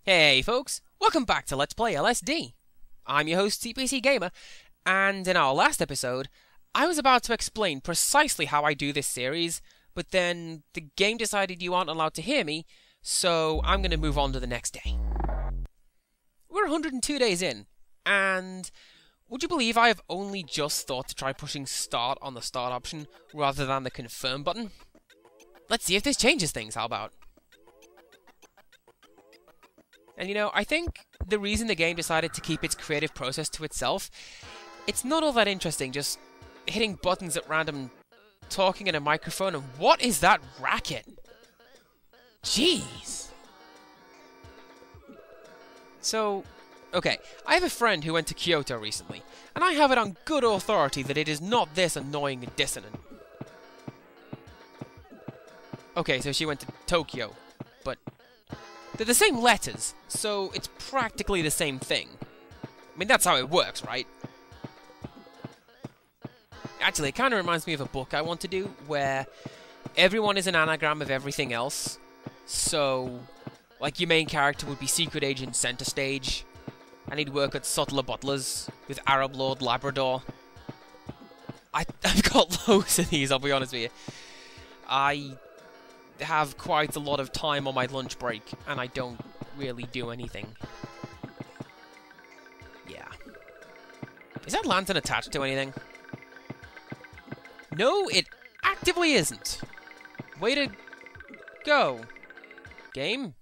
Hey folks, welcome back to Let's Play LSD. I'm your host 25C Gamer, and in our last episode, I was about to explain precisely how I do this series, but then the game decided you aren't allowed to hear me, so I'm going to move on to the next day. We're 102 days in, and would you believe I have only just thought to try pushing start on the start option rather than the confirm button? Let's see if this changes things, how about? And you know, I think the reason the game decided to keep its creative process to itself, it's not all that interesting, just hitting buttons at random, talking in a microphone, and what is that racket? Jeez. So, okay, I have a friend who went to Kyoto recently, and I have it on good authority that it is not this annoying and dissonant. Okay, so she went to Tokyo, but they're the same letters, so it's practically the same thing. I mean, that's how it works, right? Actually, it kind of reminds me of a book I want to do, where everyone is an anagram of everything else. So, like, your main character would be Secret Agent Center Stage, and he'd work at Sutler Butlers with Arab Lord Labrador. I've got loads of these, I'll be honest with you. I have quite a lot of time on my lunch break, and I don't really do anything. Yeah. Is that lantern attached to anything? No, it actively isn't. Way to go, game.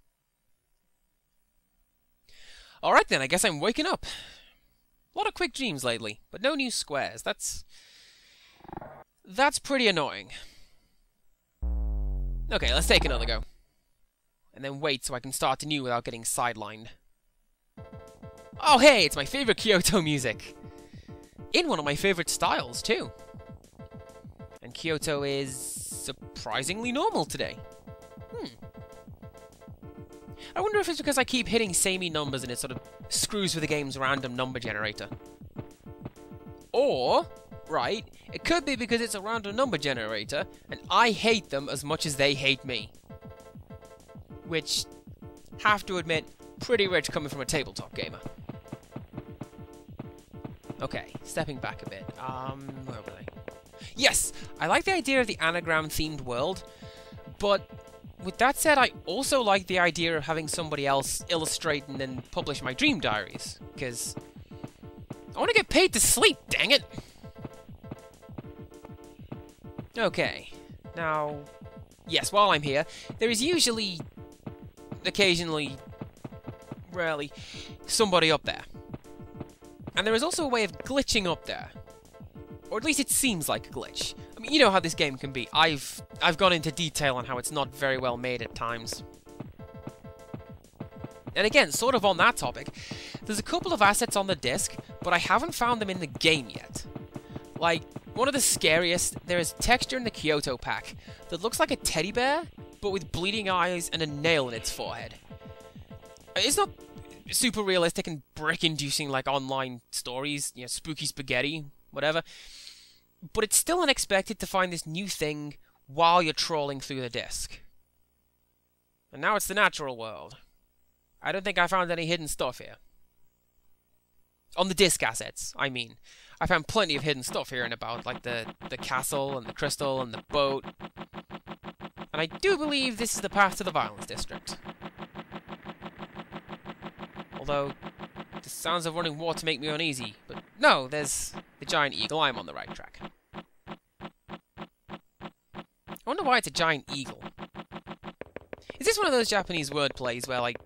Alright then, I guess I'm waking up. A lot of quick dreams lately, but no new squares. That's pretty annoying. Okay, let's take another go. And then wait so I can start anew without getting sidelined. Oh hey, it's my favorite Kyoto music! In one of my favorite styles, too. And Kyoto is surprisingly normal today. I wonder if it's because I keep hitting samey numbers and it sort of screws with the game's random number generator. Or, right, it could be because it's a random number generator, and I hate them as much as they hate me. Which, have to admit, pretty rich coming from a tabletop gamer. Okay, stepping back a bit. Where were they? Yes! I like the idea of the anagram-themed world, but with that said, I also like the idea of having somebody else illustrate and then publish my dream diaries, because I want to get paid to sleep, dang it! Okay, now, yes, while I'm here, there is usually, occasionally, rarely, somebody up there. And there is also a way of glitching up there. Or at least it seems like a glitch. I mean, you know how this game can be. I've gone into detail on how it's not very well made at times. And again, sort of on that topic, there's a couple of assets on the disc, but I haven't found them in the game yet. Like, one of the scariest, there is texture in the Kyoto pack that looks like a teddy bear, but with bleeding eyes and a nail in its forehead. It's not super realistic and brick-inducing like online stories, you know, spooky spaghetti, whatever, but it's still unexpected to find this new thing while you're trawling through the disc. And now it's the natural world. I don't think I found any hidden stuff here. On the disc assets, I mean. I found plenty of hidden stuff here and about, like the castle and the crystal and the boat. And I do believe this is the path to the Violence District. Although, the sounds of running water make me uneasy. But no, there's the giant eagle. I'm on the right track. I wonder why it's a giant eagle. Is this one of those Japanese wordplays where, like,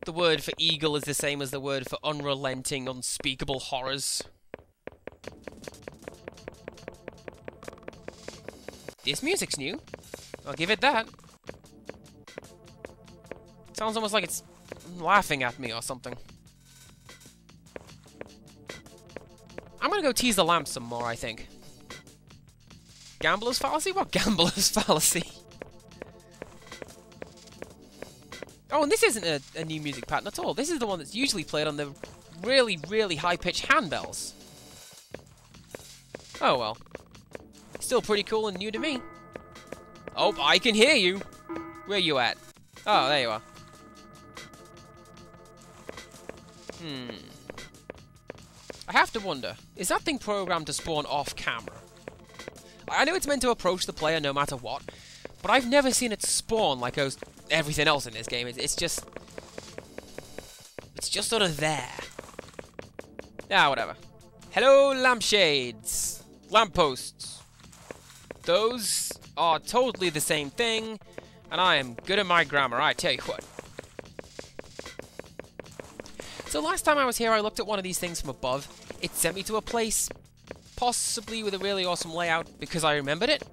the word for eagle is the same as the word for unrelenting, unspeakable horrors? This music's new. I'll give it that. It sounds almost like it's laughing at me or something. I'm gonna go tease the lamp some more, I think. Gambler's fallacy? What gambler's fallacy? Oh, and this isn't a new music pattern at all. This is the one that's usually played on the really, really high-pitched handbells. Oh well. Still pretty cool and new to me. Oh, I can hear you! Where you at? Oh, there you are. I have to wonder, is that thing programmed to spawn off camera? I know it's meant to approach the player no matter what, but I've never seen it spawn like everything else in this game. It's just sort of there. Ah, whatever. Hello, lampshades. Lampposts. Those are totally the same thing, and I am good at my grammar, I tell you what. So last time I was here, I looked at one of these things from above. It sent me to a place, possibly with a really awesome layout, because I remembered it.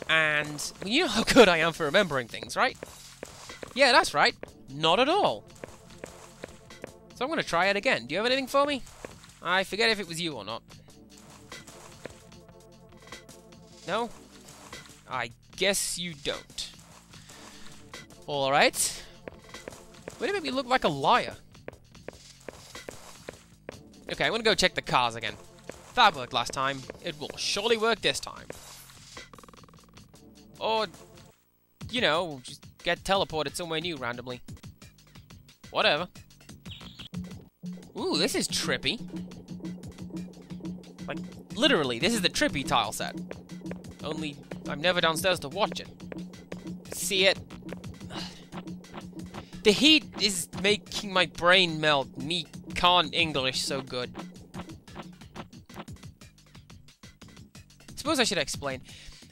And well, you know how good I am for remembering things, right? Yeah, that's right. Not at all. So I'm going to try it again. Do you have anything for me? I forget if it was you or not. No? I guess you don't. Alright. Way to make me look like a liar. Okay, I'm gonna go check the cars again. That worked last time. It will surely work this time. Or, you know, just get teleported somewhere new randomly. Whatever. Ooh, this is trippy. Like, literally, this is the trippy tile set. Only, I'm never downstairs to watch it. See it? The heat is making my brain melt. Me can't English so good. Suppose I should explain.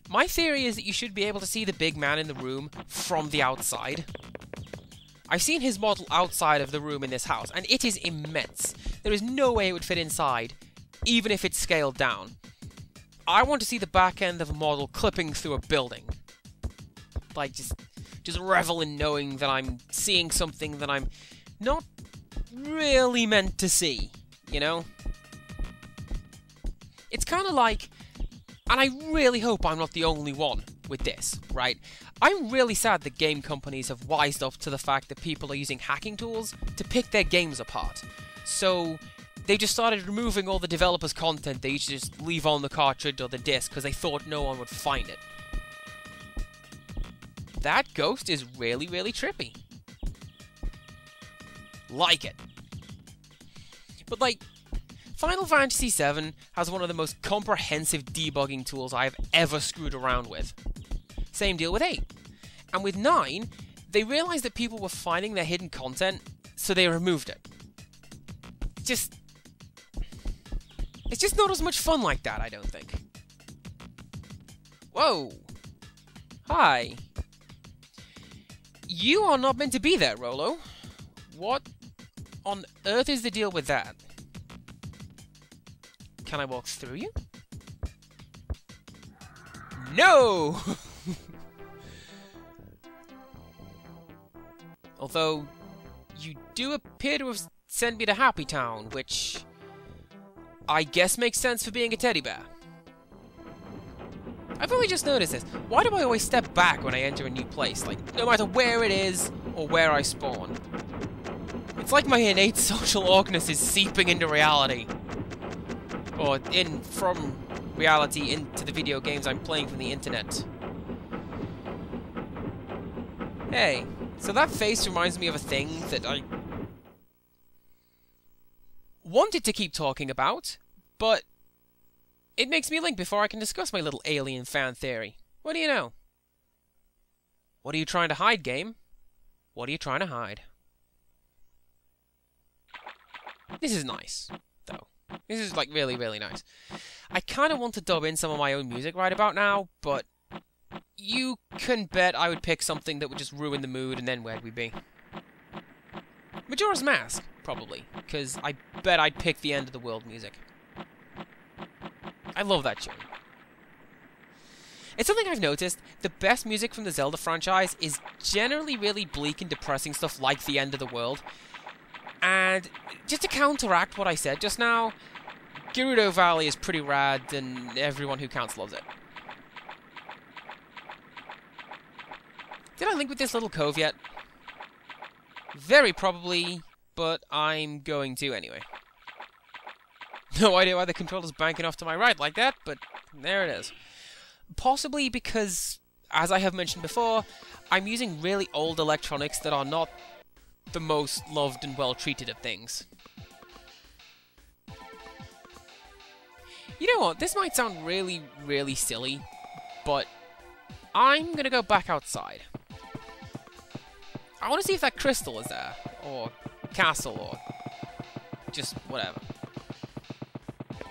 My theory is that you should be able to see the big man in the room from the outside. I've seen his model outside of the room in this house, and it is immense. There is no way it would fit inside, even if it's scaled down. I want to see the back end of a model clipping through a building. Like, just revel in knowing that I'm seeing something that I'm not really meant to see, you know? It's kind of like, and I really hope I'm not the only one with this, right? I'm really sad that game companies have wised up to the fact that people are using hacking tools to pick their games apart. So they just started removing all the developers' content they used to just leave on the cartridge or the disc because they thought no one would find it. That ghost is really, really trippy. Like it. But like, Final Fantasy VII has one of the most comprehensive debugging tools I have ever screwed around with. Same deal with 8. And with 9, they realized that people were finding their hidden content, so they removed it. It's just not as much fun like that, I don't think. Whoa! Hi. You are not meant to be there, Rolo. What on earth is the deal with that? Can I walk through you? No! Although, you do appear to have sent me to Happy Town, which I guess makes sense for being a teddy bear. I've only just noticed this. Why do I always step back when I enter a new place? Like, no matter where it is, or where I spawn. It's like my innate social awkwardness is seeping into reality. Or from reality into the video games I'm playing from the internet. Hey, so that face reminds me of a thing that I wanted to keep talking about, but it makes me link before I can discuss my little alien fan theory. What do you know? What are you trying to hide, game? What are you trying to hide? This is nice, though. This is, like, really, really nice. I kind of want to dub in some of my own music right about now, but you can bet I would pick something that would just ruin the mood, and then where'd we be? Majora's Mask, probably, because I bet I'd pick the end of the world music. I love that tune. It's something I've noticed. The best music from the Zelda franchise is generally really bleak and depressing stuff like the end of the world. And just to counteract what I said just now, Gerudo Valley is pretty rad and everyone who counts loves it. Did I link with this little cove yet? Very probably, but I'm going to anyway. No idea why the controller's banking off to my right like that, but there it is. Possibly because, as I have mentioned before, I'm using really old electronics that are not the most loved and well-treated of things. You know what? This might sound really, really silly, but I'm gonna go back outside. I want to see if that crystal is there, or castle, or just whatever.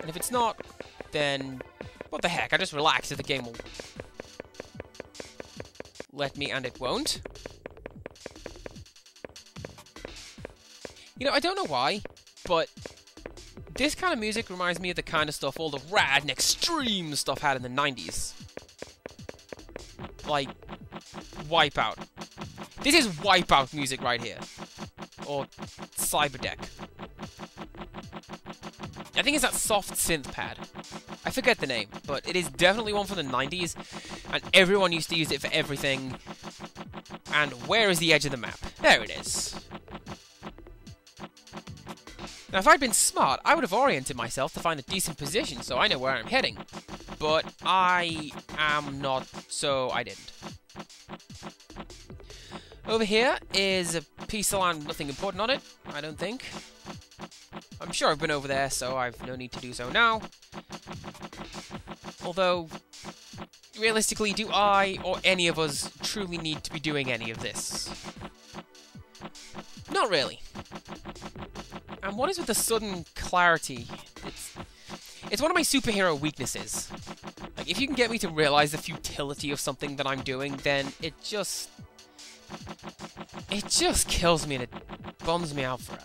And if it's not, then what the heck? I just relax if the game will let me, and it won't. You know, I don't know why, but this kind of music reminds me of the kind of stuff all the rad and extreme stuff had in the 90s. Like, Wipeout. This is Wipeout music right here. Or Cyberdeck. I think it's that soft synth pad. I forget the name, but it is definitely one from the 90s, and everyone used to use it for everything. And where is the edge of the map? There it is. Now, if I'd been smart, I would have oriented myself to find a decent position so I know where I'm heading. But I am not, so I didn't. Over here is a piece of land with nothing important on it, I don't think. I'm sure I've been over there, so I've no need to do so now. Although, realistically, do I or any of us truly need to be doing any of this? Not really. And what is with the sudden clarity? It's one of my superhero weaknesses. Like, if you can get me to realize the futility of something that I'm doing, then it just kills me and it bums me out forever.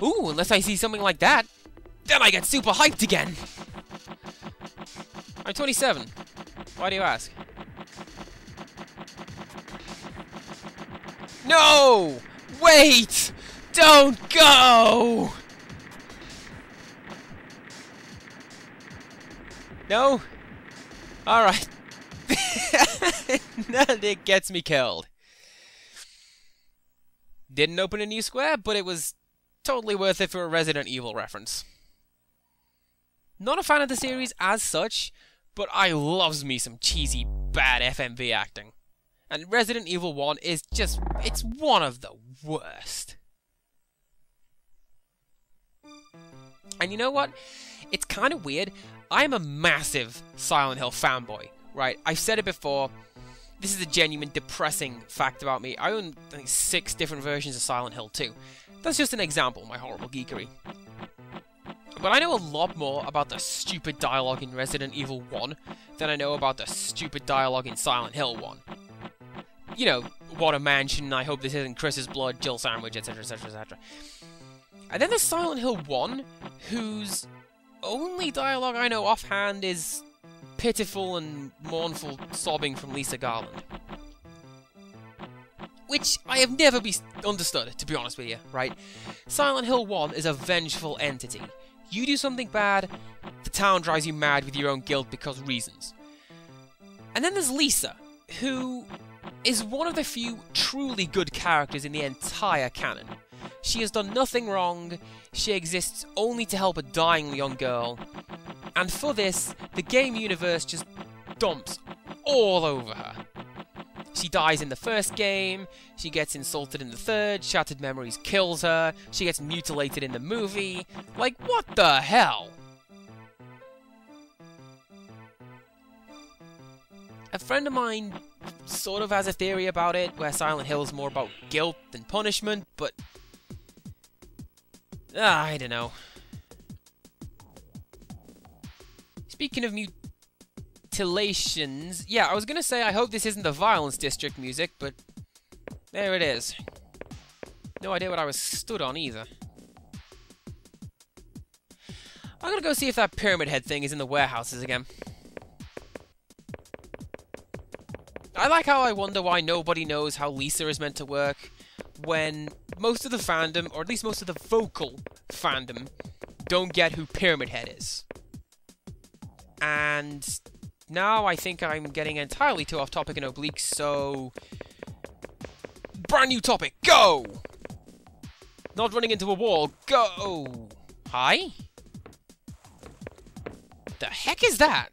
Ooh, unless I see something like that, then I get super hyped again! I'm 27. Why do you ask? No! Wait! Don't go! No? Alright. It gets me killed. Didn't open a new square, but it was totally worth it for a Resident Evil reference. Not a fan of the series as such, but I loves me some cheesy, bad FMV acting. And Resident Evil 1 is just, it's one of the worst. And you know what? It's kind of weird. I'm a massive Silent Hill fanboy, right? I've said it before. This is a genuine depressing fact about me. I own, I think, 6 different versions of Silent Hill 2. That's just an example of my horrible geekery. But I know a lot more about the stupid dialogue in Resident Evil 1 than I know about the stupid dialogue in Silent Hill 1. You know, what a mansion, I hope this isn't Chris's blood, Jill sandwich, etc, etc, etc. And then there's Silent Hill 1, whose only dialogue I know offhand is pitiful and mournful sobbing from Lisa Garland. Which I have never understood, to be honest with you, right? Silent Hill 1 is a vengeful entity. You do something bad, the town drives you mad with your own guilt because reasons. And then there's Lisa, who is one of the few truly good characters in the entire canon. She has done nothing wrong, she exists only to help a dying young girl, and for this, the game universe just dumps all over her. She dies in the first game, she gets insulted in the third, Shattered Memories kills her, she gets mutilated in the movie. Like, what the hell? A friend of mine sort of has a theory about it, where Silent Hill is more about guilt than punishment, but I don't know. Speaking of mutilations, yeah, I was gonna say I hope this isn't the Violence District music, but there it is. No idea what I was stood on either. I'm gonna go see if that Pyramid Head thing is in the warehouses again. I like how I wonder why nobody knows how Lisa is meant to work, when most of the fandom, or at least most of the vocal fandom, don't get who Pyramid Head is. And now I think I'm getting entirely too off topic and oblique, so brand new topic, go! Not running into a wall, go! Hi? The heck is that?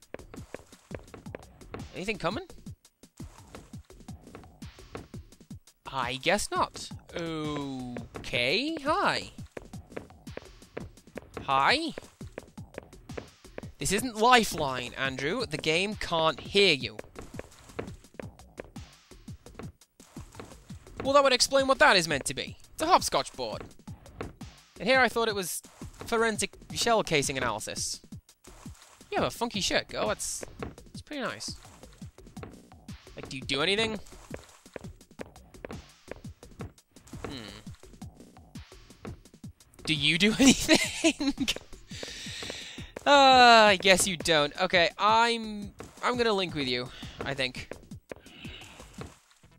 Anything coming? I guess not. Okay, hi. Hi? This isn't Lifeline, Andrew. The game can't hear you. Well, that would explain what that is meant to be. It's a hopscotch board. And here I thought it was forensic shell casing analysis. You have a funky shirt, girl. It's pretty nice. Like, do you do anything? Do you do anything? I guess you don't. Okay, I'm gonna link with you, I think.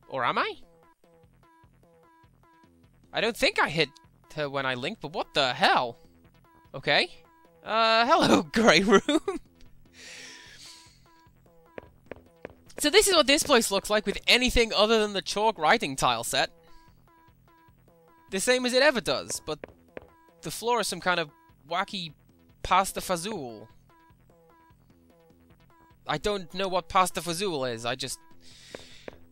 Or am I? I don't think I hit her when I linked, but what the hell? Okay. Hello, Grey Room. So this is what this place looks like with anything other than the chalk writing tile set. The same as it ever does, but the floor is some kind of wacky pasta fazool. I don't know what pasta fazool is, I just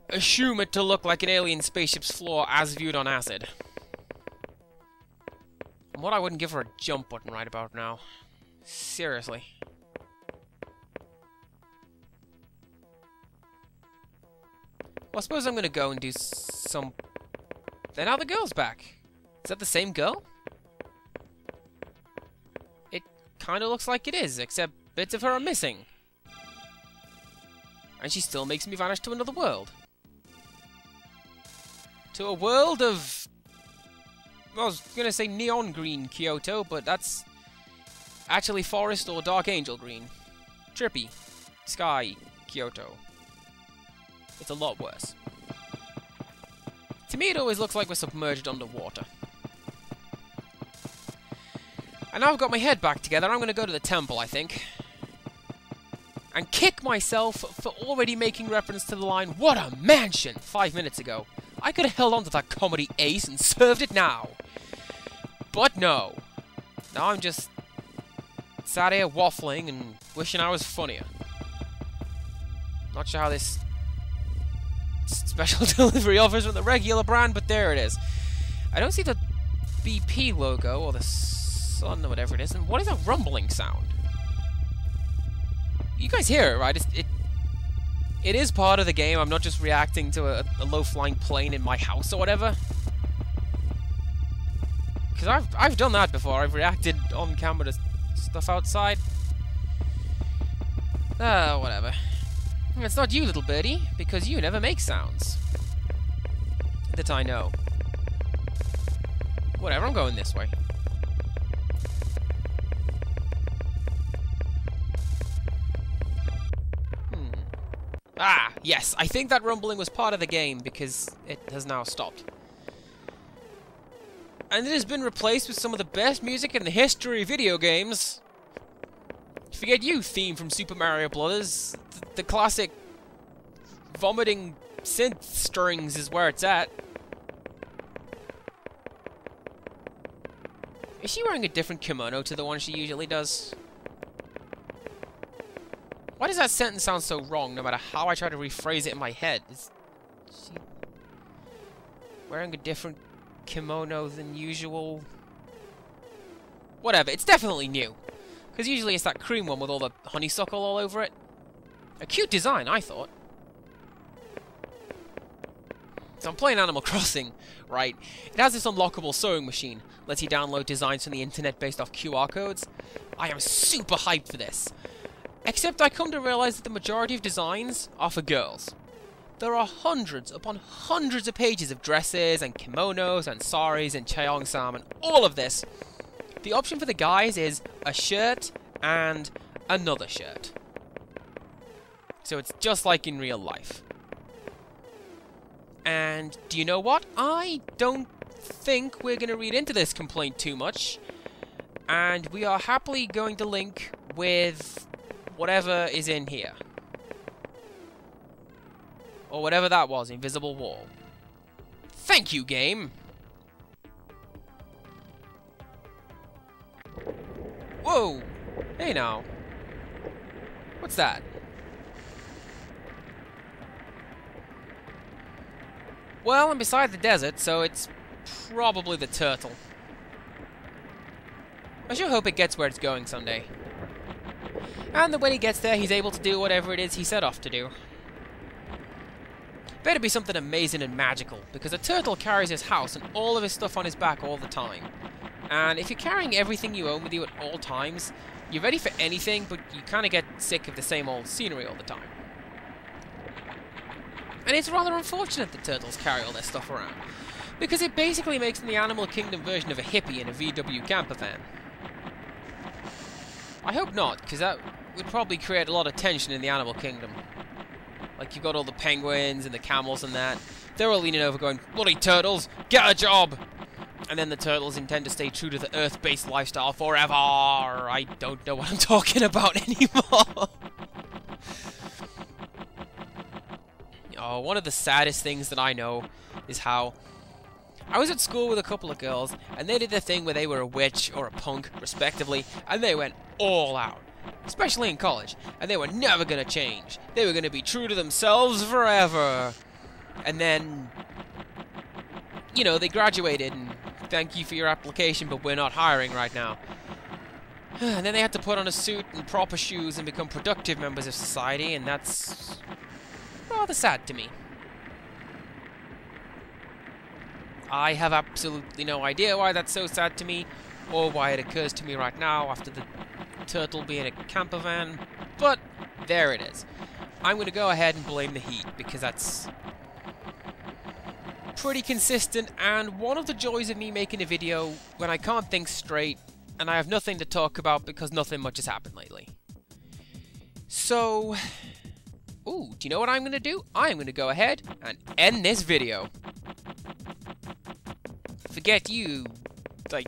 assume it to look like an alien spaceship's floor as viewed on acid. And what I wouldn't give for a jump button right about now. Seriously. Well, I suppose I'm gonna go and do some... Then now the girl's back. Is that the same girl? It kinda looks like it is, except bits of her are missing. And she still makes me vanish to another world. To a world of... Well, I was gonna say neon green Kyoto, but that's actually forest or dark angel green. Trippy. Sky Kyoto. It's a lot worse. To me, it always looks like we're submerged underwater. And now I've got my head back together, I'm going to go to the temple, I think. And kick myself for already making reference to the line, "What a mansion!" 5 minutes ago. I could have held on to that comedy ace and served it now. But no. Now I'm just sat here waffling and wishing I was funnier. Not sure how this special delivery offers from the regular brand, but there it is. I don't see the BP logo or the sun or whatever it is. And what is a rumbling sound? You guys hear it, right? It is part of the game. I'm not just reacting to a low-flying plane in my house or whatever. Because I've done that before. I've reacted on camera to stuff outside. Whatever. It's not you, little birdie, because you never make sounds. That I know. Whatever, I'm going this way. Ah, yes, I think that rumbling was part of the game, because it has now stopped. And it has been replaced with some of the best music in the history of video games. Forget you, theme from Super Mario Bros. The classic vomiting synth strings is where it's at. Is she wearing a different kimono to the one she usually does? Why does that sentence sound so wrong, no matter how I try to rephrase it in my head? Is she wearing a different kimono than usual? Whatever, it's definitely new. Because usually it's that cream one with all the honeysuckle all over it. A cute design, I thought. So I'm playing Animal Crossing, right? It has this unlockable sewing machine. Lets you download designs from the internet based off QR codes. I am super hyped for this. Except I come to realize that the majority of designs are for girls. There are hundreds upon hundreds of pages of dresses and kimonos and saris and cheongsam and all of this. The option for the guys is a shirt and another shirt. So it's just like in real life. And do you know what? I don't think we're going to read into this complaint too much. And we are happily going to link with whatever is in here. Or whatever that was, invisible wall. Thank you, game! Whoa! Hey now. What's that? Well, I'm beside the desert, so it's probably the turtle. I sure hope it gets where it's going someday. And that when he gets there, he's able to do whatever it is he set off to do. Better be something amazing and magical, because a turtle carries his house and all of his stuff on his back all the time. And if you're carrying everything you own with you at all times, you're ready for anything, but you kind of get sick of the same old scenery all the time. And it's rather unfortunate that turtles carry all their stuff around, because it basically makes them the Animal Kingdom version of a hippie in a VW camper van. I hope not, because that would probably create a lot of tension in the Animal Kingdom. Like, you've got all the penguins and the camels and that. They're all leaning over going, "Bloody turtles, get a job!" And then the turtles intend to stay true to the Earth-based lifestyle forever. I don't know what I'm talking about anymore. Oh, one of the saddest things that I know is how I was at school with a couple of girls, and they did the thing where they were a witch or a punk, respectively, and they went all out. Especially in college. And they were never gonna change. They were gonna be true to themselves forever. And then, you know, they graduated, and thank you for your application, but we're not hiring right now. And then they had to put on a suit and proper shoes and become productive members of society, and that's rather sad to me. I have absolutely no idea why that's so sad to me, or why it occurs to me right now after the turtle being a camper van, but there it is. I'm going to go ahead and blame the heat, because that's pretty consistent, and one of the joys of me making a video when I can't think straight, and I have nothing to talk about because nothing much has happened lately. So, do you know what I'm going to do? I'm going to go ahead and end this video. Forget you, like,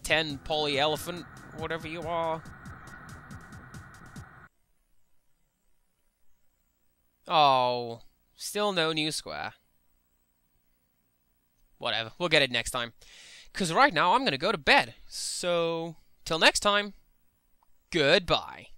10 poly elephant, whatever you are. Oh, still no new square. Whatever, we'll get it next time. Because right now I'm going to go to bed. So, till next time, goodbye.